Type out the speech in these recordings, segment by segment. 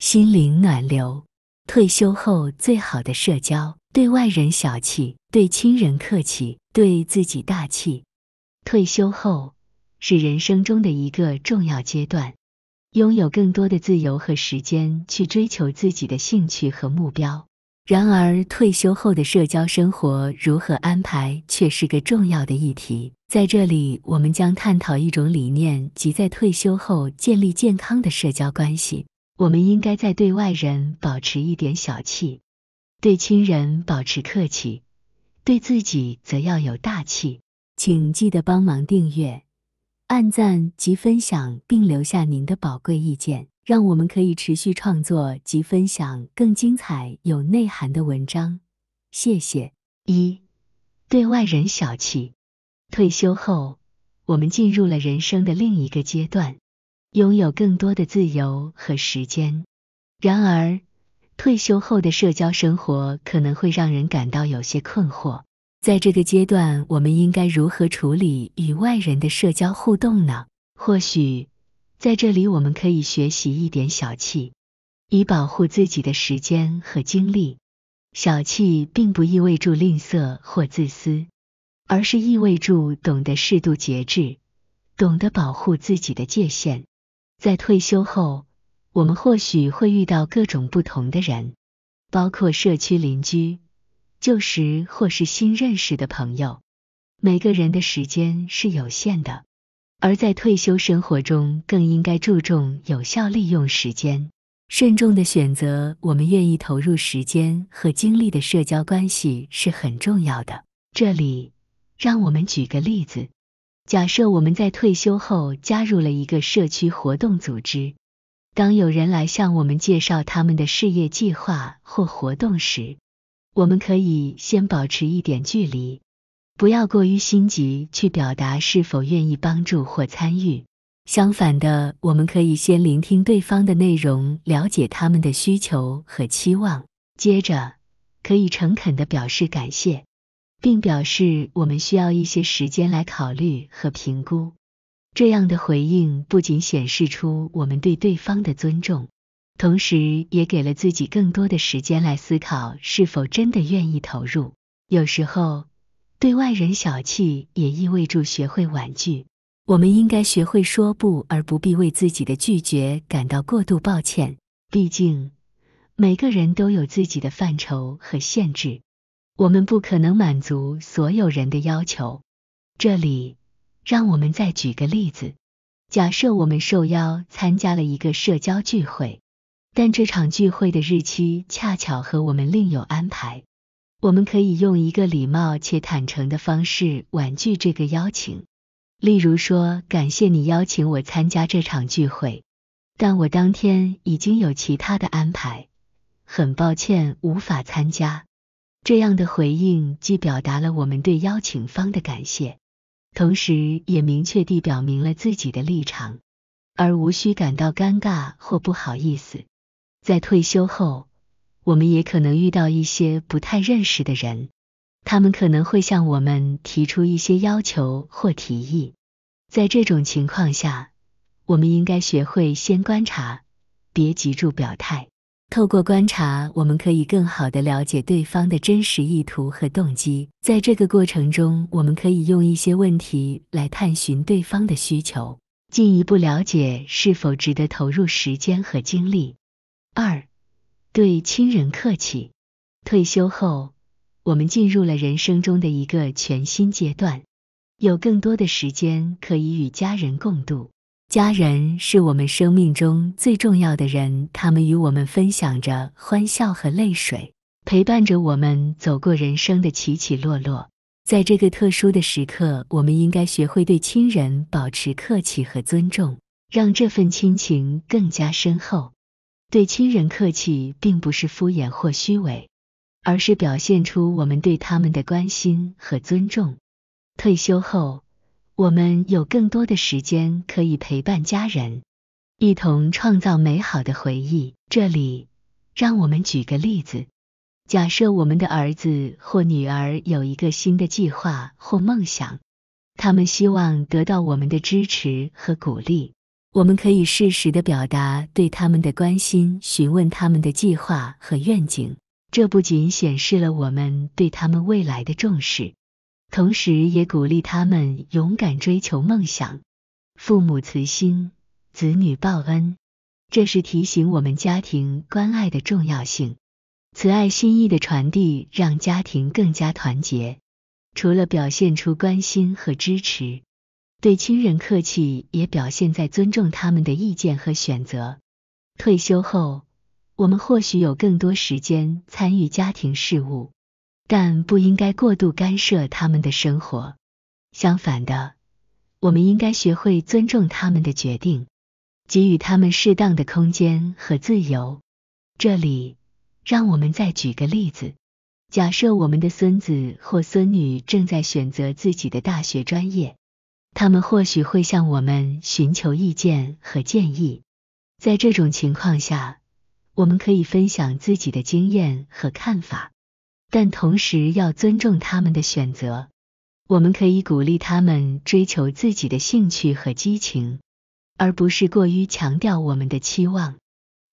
心灵暖流。退休后最好的社交，对外人小气，对亲人客气，对自己大气。退休后是人生中的一个重要阶段，拥有更多的自由和时间去追求自己的兴趣和目标。然而，退休后的社交生活如何安排，却是个重要的议题。在这里，我们将探讨一种理念，即在退休后建立健康的社交关系。我们应该在对外人保持一点小气，对亲人保持客气，对自己则要有大气。请记得帮忙订阅、按赞及分享，并留下您的宝贵意见，让我们可以持续创作及分享更精彩有内涵的文章。谢谢。对外人小气。退休后，我们进入了人生的另一个阶段，拥有更多的自由和时间。然而，退休后的社交生活可能会让人感到有些困惑。在这个阶段，我们应该如何处理与外人的社交互动呢？或许，在这里我们可以学习一点小气，以保护自己的时间和精力。小气并不意味着吝啬或自私，而是意味着懂得适度节制，懂得保护自己的界限。在退休后，我们或许会遇到各种不同的人，包括社区邻居、旧识或是新认识的朋友。每个人的时间是有限的，而在退休生活中更应该注重有效利用时间，慎重的选择我们愿意投入时间和精力的社交关系是很重要的。这里，让我们举个例子。假设我们在退休后加入了一个社区活动组织，当有人来向我们介绍他们的事业计划或活动时，我们可以先保持一点距离，不要过于心急去表达是否愿意帮助或参与。相反的，我们可以先聆听对方的内容，了解他们的需求和期望，接着可以诚恳地表示感谢，并表示我们需要一些时间来考虑和评估。这样的回应不仅显示出我们对对方的尊重，同时也给了自己更多的时间来思考是否真的愿意投入。有时候，对外人小气也意味着学会婉拒。我们应该学会说不，而不必为自己的拒绝感到过度抱歉。毕竟，每个人都有自己的范畴和限制，我们不可能满足所有人的要求。这里，让我们再举个例子。假设我们受邀参加了一个社交聚会，但这场聚会的日期恰巧和我们另有安排，我们可以用一个礼貌且坦诚的方式婉拒这个邀请。例如说，感谢你邀请我参加这场聚会，但我当天已经有其他的安排，很抱歉无法参加。这样的回应既表达了我们对邀请方的感谢，同时也明确地表明了自己的立场，而无需感到尴尬或不好意思。在退休后，我们也可能遇到一些不太认识的人，他们可能会向我们提出一些要求或提议。在这种情况下，我们应该学会先观察，别急着表态。透过观察，我们可以更好地了解对方的真实意图和动机。在这个过程中，我们可以用一些问题来探寻对方的需求，进一步了解是否值得投入时间和精力。对亲人客气。退休后，我们进入了人生中的一个全新阶段，有更多的时间可以与家人共度。家人是我们生命中最重要的人，他们与我们分享着欢笑和泪水，陪伴着我们走过人生的起起落落。在这个特殊的时刻，我们应该学会对亲人保持客气和尊重，让这份亲情更加深厚。对亲人客气并不是敷衍或虚伪，而是表现出我们对他们的关心和尊重。退休后，我们有更多的时间可以陪伴家人，一同创造美好的回忆。这里，让我们举个例子。假设我们的儿子或女儿有一个新的计划或梦想，他们希望得到我们的支持和鼓励。我们可以适时地表达对他们的关心，询问他们的计划和愿景，这不仅显示了我们对他们未来的重视，同时也鼓励他们勇敢追求梦想。父母慈心，子女报恩，这是提醒我们家庭关爱的重要性。慈爱心意的传递让家庭更加团结。除了表现出关心和支持，对亲人客气也表现在尊重他们的意见和选择。退休后，我们或许有更多时间参与家庭事务，但不应该过度干涉他们的生活。相反的，我们应该学会尊重他们的决定，给予他们适当的空间和自由。这里，让我们再举个例子。假设我们的孙子或孙女正在选择自己的大学专业，他们或许会向我们寻求意见和建议。在这种情况下，我们可以分享自己的经验和看法，但同时要尊重他们的选择。我们可以鼓励他们追求自己的兴趣和激情，而不是过于强调我们的期望。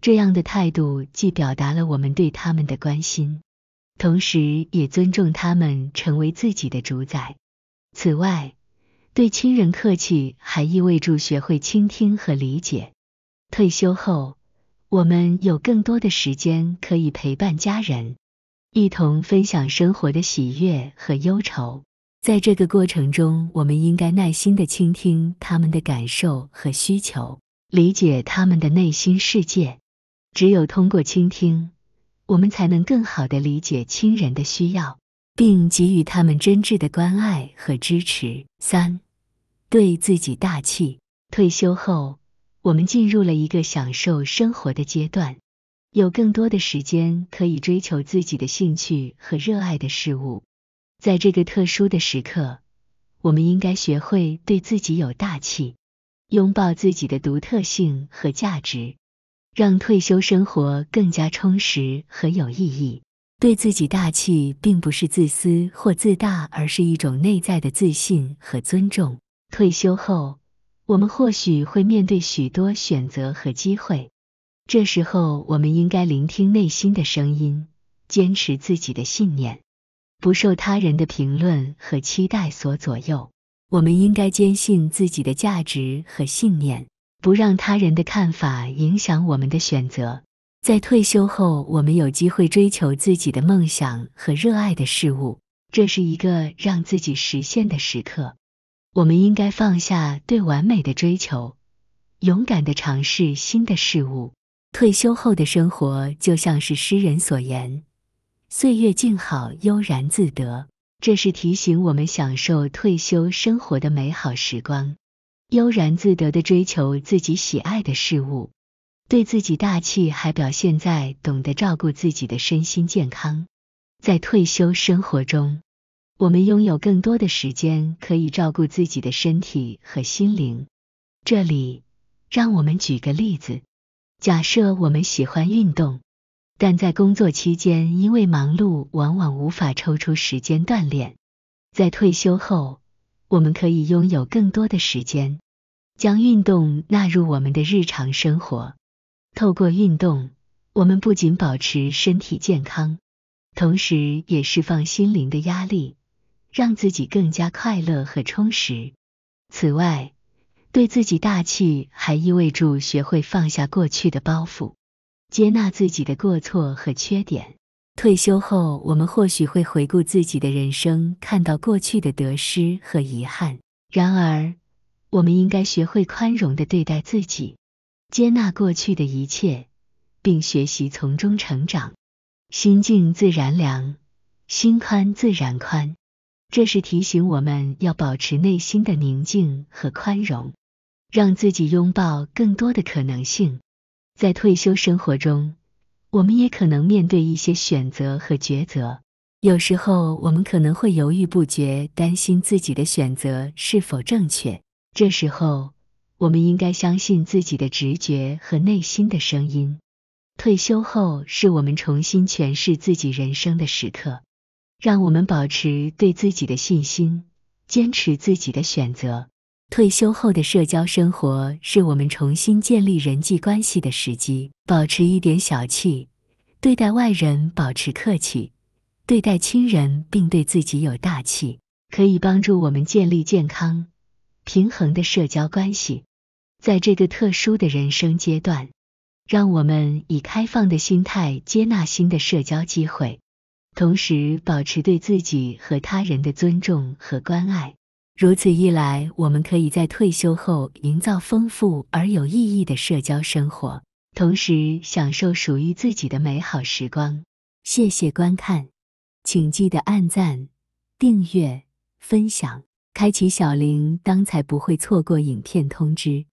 这样的态度既表达了我们对他们的关心，同时也尊重他们成为自己的主宰。此外，对亲人客气还意味着学会倾听和理解。退休后，我们有更多的时间可以陪伴家人，一同分享生活的喜悦和忧愁。在这个过程中，我们应该耐心地倾听他们的感受和需求，理解他们的内心世界。只有通过倾听，我们才能更好地理解亲人的需要，并给予他们真挚的关爱和支持。3. 对自己大气。退休后，我们进入了一个享受生活的阶段，有更多的时间可以追求自己的兴趣和热爱的事物。在这个特殊的时刻，我们应该学会对自己有大气，拥抱自己的独特性和价值，让退休生活更加充实和有意义。对自己大气并不是自私或自大，而是一种内在的自信和尊重。退休后，我们或许会面对许多选择和机会，这时候我们应该聆听内心的声音，坚持自己的信念，不受他人的评论和期待所左右。我们应该坚信自己的价值和信念，不让他人的看法影响我们的选择。在退休后，我们有机会追求自己的梦想和热爱的事物，这是一个让自己实现的时刻。我们应该放下对完美的追求，勇敢地尝试新的事物。退休后的生活就像是诗人所言，岁月静好，悠然自得。这是提醒我们享受退休生活的美好时光，悠然自得地追求自己喜爱的事物。对自己大气还表现在懂得照顾自己的身心健康。在退休生活中，我们拥有更多的时间可以照顾自己的身体和心灵。这里，让我们举个例子。假设我们喜欢运动，但在工作期间因为忙碌往往无法抽出时间锻炼。在退休后，我们可以拥有更多的时间，将运动纳入我们的日常生活。透过运动，我们不仅保持身体健康，同时也释放心灵的压力，让自己更加快乐和充实。此外，对自己大气还意味着学会放下过去的包袱，接纳自己的过错和缺点。退休后，我们或许会回顾自己的人生，看到过去的得失和遗憾。然而，我们应该学会宽容地对待自己，接纳过去的一切，并学习从中成长。心静自然凉，心宽自然宽。这是提醒我们要保持内心的宁静和宽容，让自己拥抱更多的可能性。在退休生活中，我们也可能面对一些选择和抉择。有时候我们可能会犹豫不决，担心自己的选择是否正确。这时候，我们应该相信自己的直觉和内心的声音。退休后是我们重新诠释自己人生的时刻，让我们保持对自己的信心，坚持自己的选择，退休后的社交生活是我们重新建立人际关系的时机，保持一点小气，对待外人保持客气，对待亲人并对自己有大气，可以帮助我们建立健康、平衡的社交关系。在这个特殊的人生阶段，让我们以开放的心态接纳新的社交机会，同时保持对自己和他人的尊重和关爱。如此一来，我们可以在退休后营造丰富而有意义的社交生活，同时享受属于自己的美好时光。谢谢观看，请记得按赞、订阅、分享，开启小铃铛才不会错过影片通知。